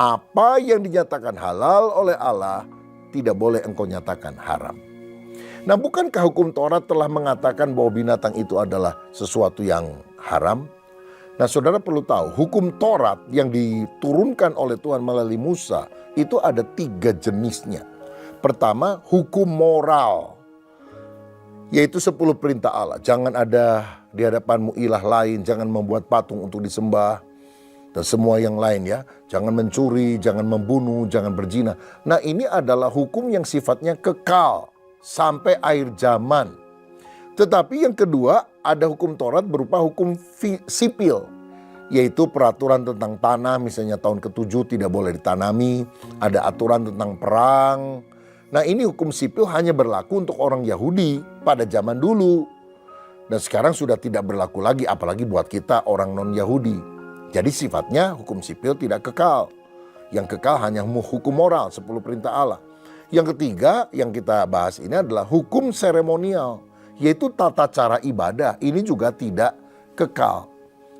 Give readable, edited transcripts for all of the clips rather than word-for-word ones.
Apa yang dinyatakan halal oleh Allah tidak boleh engkau nyatakan haram. Nah, bukankah hukum Taurat telah mengatakan bahwa binatang itu adalah sesuatu yang haram? Nah, saudara perlu tahu, hukum Taurat yang diturunkan oleh Tuhan melalui Musa itu ada 3 jenisnya. Pertama, hukum moral, yaitu 10 perintah Allah. Jangan ada di hadapanmu ilah lain, jangan membuat patung untuk disembah, dan semua yang lain ya. Jangan mencuri, jangan membunuh, jangan berzina. Nah, ini adalah hukum yang sifatnya kekal sampai akhir zaman. Tetapi yang kedua, ada hukum Taurat berupa hukum sipil, yaitu peraturan tentang tanah, misalnya tahun ke-7 tidak boleh ditanami, ada aturan tentang perang. Nah, ini hukum sipil hanya berlaku untuk orang Yahudi pada zaman dulu. Dan sekarang sudah tidak berlaku lagi, apalagi buat kita orang non-Yahudi. Jadi sifatnya hukum sipil tidak kekal. Yang kekal hanya hukum moral, 10 perintah Allah. Yang ketiga yang kita bahas ini adalah hukum seremonial, yaitu tata cara ibadah. Ini juga tidak kekal.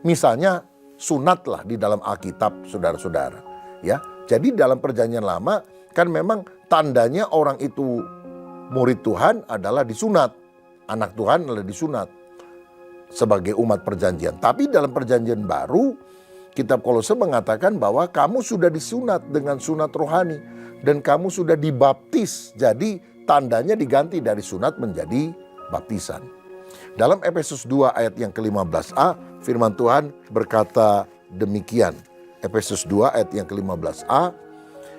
Misalnya sunatlah di dalam Alkitab, saudara-saudara. Ya, jadi dalam Perjanjian Lama kan memang tandanya orang itu murid Tuhan adalah disunat. Anak Tuhan adalah disunat sebagai umat perjanjian. Tapi dalam Perjanjian Baru, Kitab Kolose mengatakan bahwa kamu sudah disunat dengan sunat rohani. Dan kamu sudah dibaptis. Jadi tandanya diganti dari sunat menjadi baptisan. Dalam Efesus 2 ayat yang ke-15a, firman Tuhan berkata demikian. Efesus 2 ayat yang ke-15a.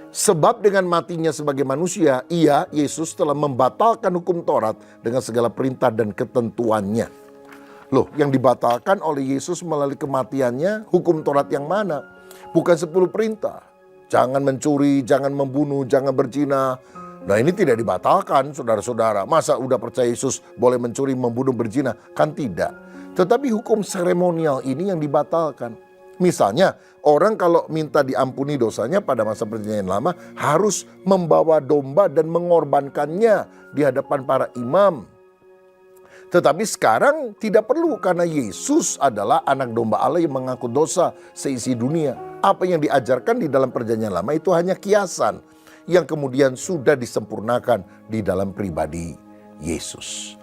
Sebab dengan matinya sebagai manusia, ia, Yesus, telah membatalkan hukum Taurat dengan segala perintah dan ketentuannya. Loh, yang dibatalkan oleh Yesus melalui kematiannya, hukum Taurat yang mana? Bukan 10 perintah. Jangan mencuri, jangan membunuh, jangan berzina. Nah, ini tidak dibatalkan, saudara-saudara. Masa udah percaya Yesus boleh mencuri, membunuh, berzina? Kan tidak. Tetapi hukum seremonial ini yang dibatalkan. Misalnya, orang kalau minta diampuni dosanya pada masa Perjanjian Lama harus membawa domba dan mengorbankannya di hadapan para imam. Tetapi sekarang tidak perlu karena Yesus adalah anak domba Allah yang mengangkut dosa seisi dunia. Apa yang diajarkan di dalam Perjanjian Lama itu hanya kiasan yang kemudian sudah disempurnakan di dalam pribadi Yesus.